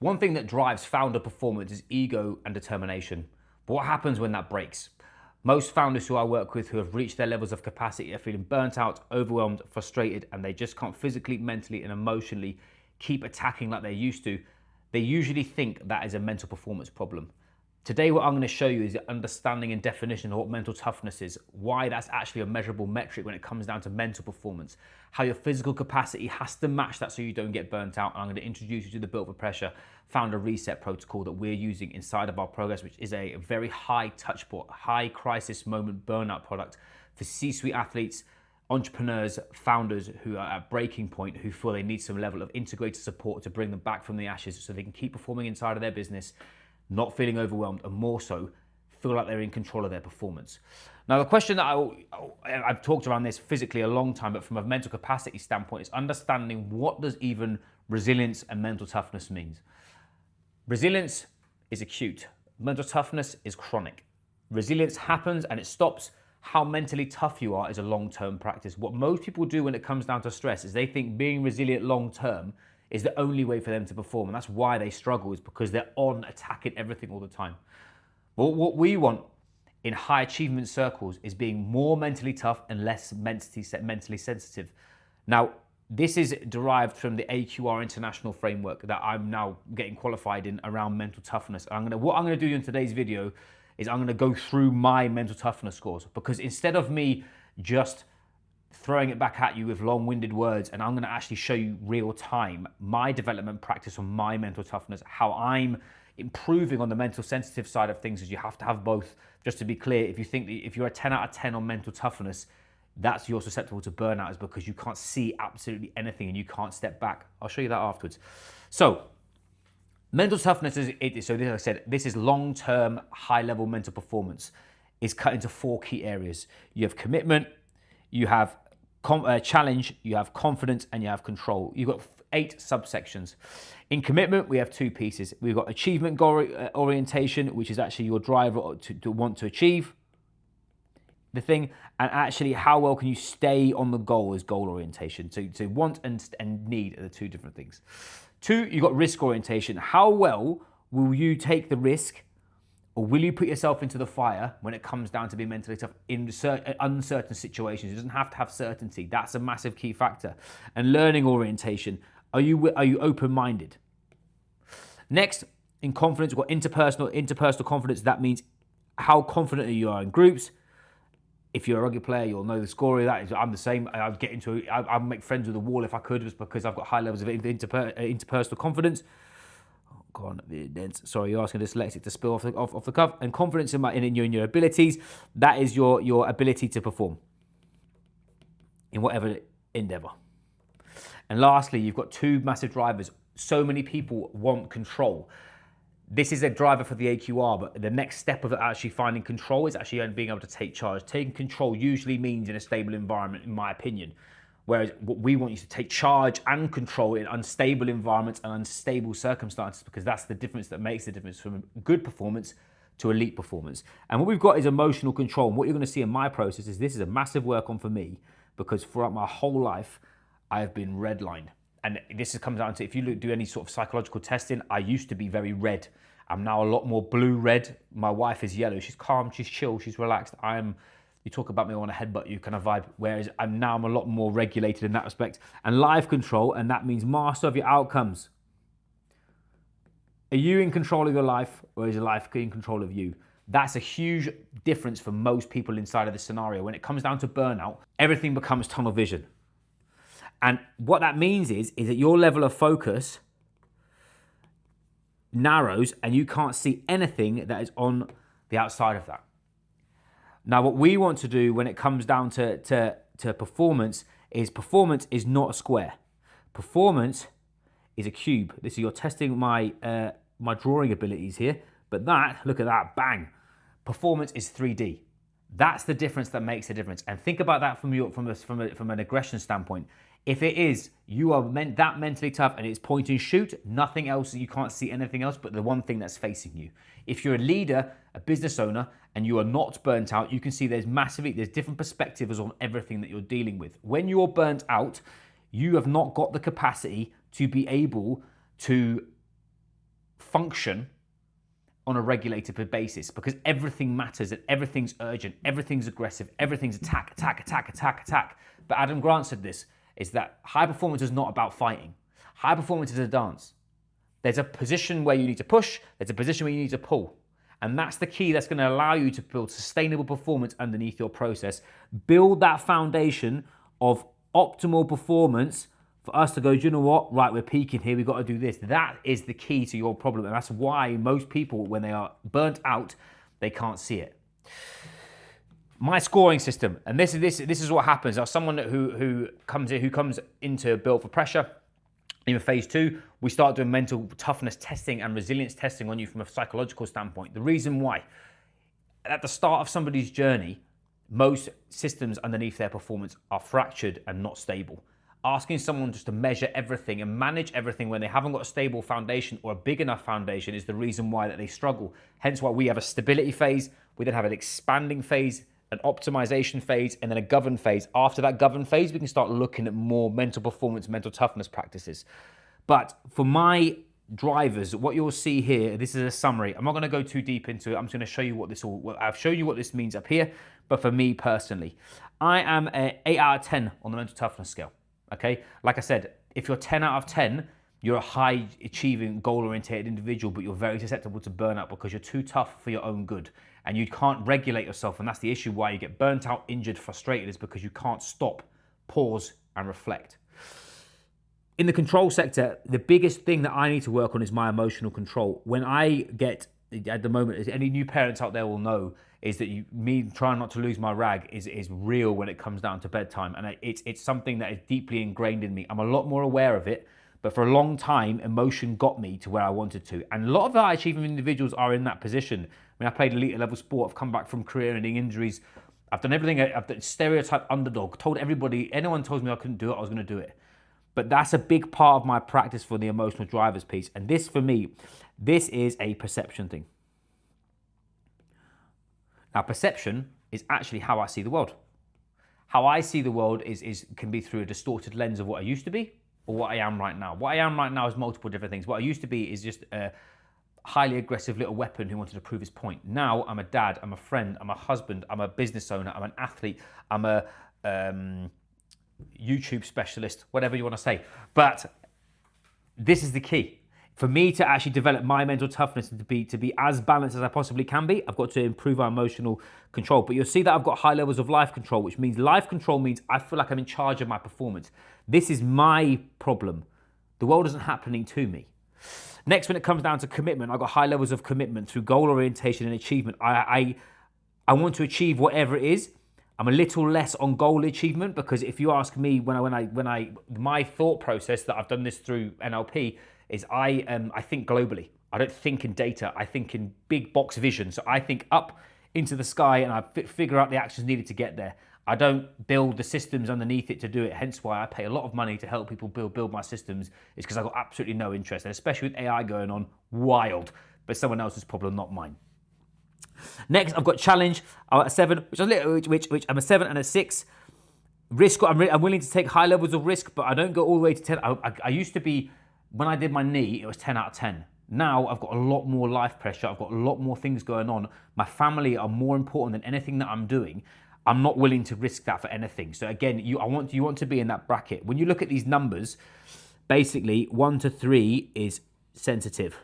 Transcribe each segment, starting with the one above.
One thing that drives founder performance is ego and determination. But what happens when that breaks? Most founders who I work with who have reached their levels of capacity are feeling burnt out, overwhelmed, frustrated, and they just can't physically, mentally, and emotionally keep attacking like they used to. They usually think that is a mental performance problem. Today, what I'm going to show you is the understanding and definition of what mental toughness is, why that's actually a measurable metric when it comes down to mental performance, how your physical capacity has to match that so you don't get burnt out. And I'm going to introduce you to the Built for Pressure founder reset protocol that we're using inside of our progress, which is a very high touch point, high crisis moment burnout product for C-suite athletes, entrepreneurs, founders who are at breaking point, who feel they need some level of integrated support to bring them back from the ashes so they can keep performing inside of their business, not feeling overwhelmed, and more so, feel like they're in control of their performance. Now, the question that I've talked around this physically a long time, but from a mental capacity standpoint, is understanding what does even resilience and mental toughness means. Resilience is acute. Mental toughness is chronic. Resilience happens and it stops. How mentally tough you are is a long-term practice. What most people do when it comes down to stress is they think being resilient long-term is the only way for them to perform. And that's why they struggle, is because they're on attacking everything all the time. But what we want in high achievement circles is being more mentally tough and less mentally sensitive. Now, this is derived from the AQR International framework that I'm now getting qualified in around mental toughness. And what I'm gonna do in today's video is I'm gonna go through my mental toughness scores, because instead of me just throwing it back at you with long-winded words, and I'm going to actually show you real time my development practice on my mental toughness, how I'm improving on the mental sensitive side of things, is you have to have both. Just to be clear, if you think that if you're a 10 out of 10 on mental toughness, that's you're susceptible to burnout, is because you can't see absolutely anything and you can't step back. I'll show you that afterwards. So mental toughness so like I said, this is long-term high-level mental performance. Is cut into 4 key areas. You have commitment, you have challenge, you have confidence, and you have control. You've got 8 subsections. In commitment, we have 2 pieces. We've got achievement goal orientation, which is actually your driver to want to achieve the thing, and actually how well can you stay on the goal is goal orientation. So want and need are the 2 different things. 2, you've got risk orientation. How well will you take the risk, or will you put yourself into the fire when it comes down to being mentally tough in uncertain situations? It doesn't have to have certainty. That's a massive key factor. And learning orientation. Are you open-minded? Next, in confidence, we've got interpersonal confidence. That means how confident you are in groups. If you're a rugby player, you'll know the score of that. I'm the same. I'd make friends with the wall if I could, just because I've got high levels of interpersonal confidence. Go on, sorry, you're asking a dyslexic to spill off the cuff. And confidence in your abilities, that is your ability to perform in whatever endeavor. And lastly, you've got 2 massive drivers. So many people want control. This is a driver for the AQR, but the next step of actually finding control is actually being able to take charge. Taking control usually means in a stable environment, in my opinion. Whereas what we want you to take charge and control in unstable environments and unstable circumstances, because that's the difference that makes the difference from good performance to elite performance. And what we've got is emotional control. And what you're going to see in my process is this is a massive work on for me, because throughout my whole life, I have been redlined. And this comes down to, if you do any sort of psychological testing, I used to be very red. I'm now a lot more blue-red. My wife is yellow. She's calm, she's chill, she's relaxed. You talk about me, I want to headbutt you kind of vibe, whereas I'm a lot more regulated in that respect. And life control, and that means master of your outcomes. Are you in control of your life, or is your life in control of you? That's a huge difference for most people inside of this scenario. When it comes down to burnout, everything becomes tunnel vision. And what that means is that your level of focus narrows and you can't see anything that is on the outside of that. Now, what we want to do when it comes down to performance is not a square. Performance is a cube. This is, you're testing my drawing abilities here, but look at that, bang. Performance is 3D. That's the difference that makes a difference. And think about that from an aggression standpoint. If it is, you are that mentally tough and it's point and shoot, nothing else, you can't see anything else but the one thing that's facing you. If you're a leader, a business owner, and you are not burnt out, you can see there's different perspectives on everything that you're dealing with. When you're burnt out, you have not got the capacity to be able to function on a regulated basis, because everything matters and everything's urgent, everything's aggressive, everything's attack, attack, attack, attack, attack. But Adam Grant said this, is that high performance is not about fighting. High performance is a dance. There's a position where you need to push, there's a position where you need to pull. And that's the key that's going to allow you to build sustainable performance underneath your process. Build that foundation of optimal performance for us to go, do you know what? Right, we're peaking here, we've got to do this. That is the key to your problem. And that's why most people, when they are burnt out, they can't see it. My scoring system, and this is what happens. Now, someone who comes into build for pressure, in phase 2, we start doing mental toughness testing and resilience testing on you from a psychological standpoint. The reason why, at the start of somebody's journey, most systems underneath their performance are fractured and not stable. Asking someone just to measure everything and manage everything when they haven't got a stable foundation or a big enough foundation is the reason why that they struggle. Hence why we have a stability phase, we then have an expanding phase, an optimization phase, and then a govern phase. After that govern phase, we can start looking at more mental performance, mental toughness practices. But for my drivers, what you'll see here, this is a summary. I'm not going to go too deep into it. I'm just going to show you I've shown you what this means up here. But for me personally, I am an 8 out of 10 on the mental toughness scale. Okay, like I said, if you're 10 out of 10, you're a high achieving, goal-oriented individual, but you're very susceptible to burnout because you're too tough for your own good and you can't regulate yourself. And that's the issue why you get burnt out, injured, frustrated, is because you can't stop, pause, and reflect. In the control sector, the biggest thing that I need to work on is my emotional control. When I get, at the moment, as any new parents out there will know, is that me trying not to lose my rag is real when it comes down to bedtime. And it's something that is deeply ingrained in me. I'm a lot more aware of it. But for a long time, emotion got me to where I wanted to. And a lot of high achieving individuals are in that position. I mean, I played elite level sport, I've come back from career-ending injuries. I've done everything, I've done stereotype underdog, told everybody, anyone told me I couldn't do it, I was gonna do it. But that's a big part of my practice for the emotional drivers piece. And this, for me, this is a perception thing. Now, perception is actually how I see the world. How I see the world can be through a distorted lens of what I used to be, or what I am right now. What I am right now is multiple different things. What I used to be is just a highly aggressive little weapon who wanted to prove his point. Now I'm a dad, I'm a friend, I'm a husband, I'm a business owner, I'm an athlete, I'm a YouTube specialist, whatever you want to say. But this is the key. For me to actually develop my mental toughness and to be as balanced as I possibly can be, I've got to improve our emotional control. But you'll see that I've got high levels of life control, which means life control means I feel like I'm in charge of my performance. This is my problem. The world isn't happening to me. Next, when it comes down to commitment, I've got high levels of commitment through goal orientation and achievement. I want to achieve whatever it is. I'm a little less on goal achievement because if you ask me, my thought process that I've done this through NLP is I think globally. I don't think in data. I think in big box vision. So I think up into the sky and I figure out the actions needed to get there. I don't build the systems underneath it to do it. Hence why I pay a lot of money to help people build my systems. Is because I've got absolutely no interest, and especially with AI going on, wild. But someone else's problem, not mine. Next, I've got challenge. I'm at a 7, which I'm a 7 and a 6. Risk. I'm willing to take high levels of risk, but I don't go all the way to 10. I used to be, when I did my knee, it was 10 out of 10. Now I've got a lot more life pressure. I've got a lot more things going on. My family are more important than anything that I'm doing. I'm not willing to risk that for anything. So again, you want to be in that bracket. When you look at these numbers, basically 1 to 3 is sensitive.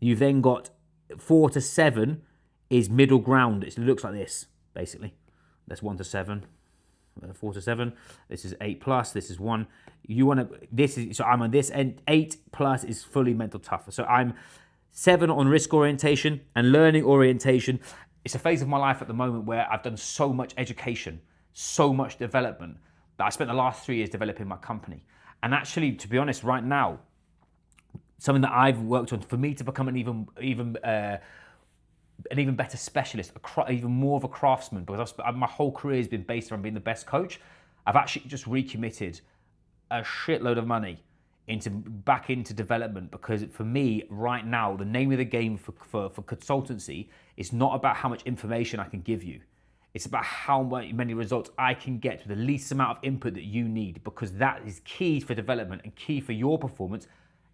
You've then got 4 to 7 is middle ground. It looks like this, basically. That's 1 to 7. 4 to 7. This is 8 plus. This is 1. So I'm on this end. 8 plus is fully mental tough. So I'm 7 on risk orientation and learning orientation. It's a phase of my life at the moment where I've done so much education, so much development, that I spent the last 3 years developing my company. And actually, to be honest, right now, something that I've worked on for me to become an even better specialist, even more of a craftsman, because my whole career has been based around being the best coach. I've actually just recommitted a shitload of money back into development, because for me right now, the name of the game for consultancy is not about how much information I can give you. It's about how many results I can get with the least amount of input that you need, because that is key for development and key for your performance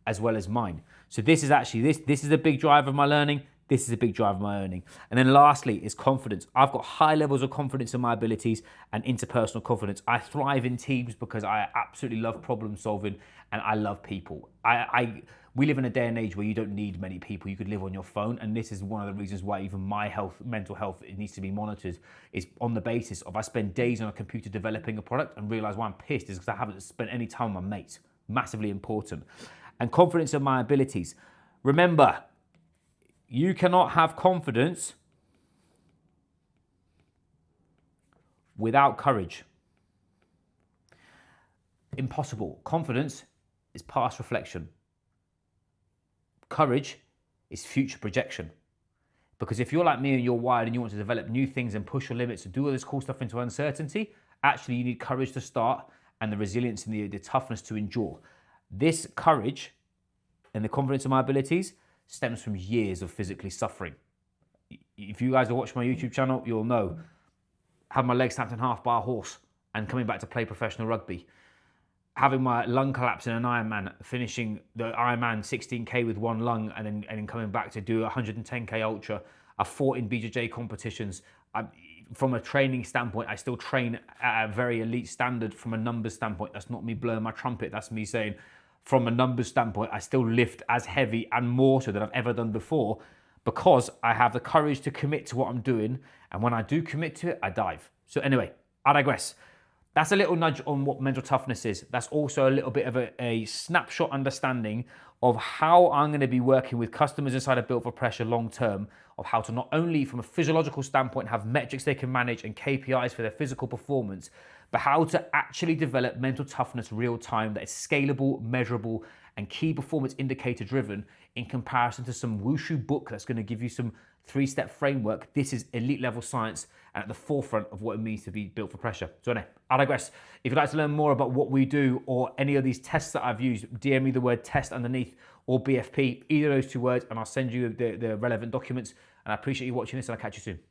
as well as mine. So this is actually, this is a big driver of my learning. This is a big driver of my earning. And then lastly is confidence. I've got high levels of confidence in my abilities and interpersonal confidence. I thrive in teams because I absolutely love problem solving and I love people. We live in a day and age where you don't need many people. You could live on your phone, and this is one of the reasons why even my mental health, it needs to be monitored, is on the basis of I spend days on a computer developing a product and realize why I'm pissed is because I haven't spent any time with my mates. Massively important. And confidence in my abilities. Remember, you cannot have confidence without courage. Impossible. Confidence is past reflection. Courage is future projection. Because if you're like me and you're wired and you want to develop new things and push your limits and do all this cool stuff into uncertainty, actually you need courage to start and the resilience and the toughness to endure. This courage and the confidence in my abilities stems from years of physically suffering. If you guys have watched my YouTube channel, you'll know. Having my leg snapped in half by a horse and coming back to play professional rugby. Having my lung collapse in an Ironman, finishing the Ironman 16K with one lung and then coming back to do a 110K ultra. I fought in BJJ competitions. From a training standpoint, I still train at a very elite standard from a numbers standpoint. That's not me blowing my trumpet. That's me saying, from a numbers standpoint, I still lift as heavy and more so than I've ever done before because I have the courage to commit to what I'm doing. And when I do commit to it, I dive. So anyway, I digress. That's a little nudge on what mental toughness is. That's also a little bit of a snapshot understanding of how I'm going to be working with customers inside of Built for Pressure long term, of how to not only from a physiological standpoint have metrics they can manage and KPIs for their physical performance, but how to actually develop mental toughness real time that is scalable, measurable, and key performance indicator driven in comparison to some wushu book that's going to give you some 3-step framework. This is elite level science and at the forefront of what it means to be built for pressure. So anyway, I digress. If you'd like to learn more about what we do or any of these tests that I've used, DM me the word test underneath or BFP, either of those two words, and I'll send you the relevant documents. And I appreciate you watching this, and I'll catch you soon.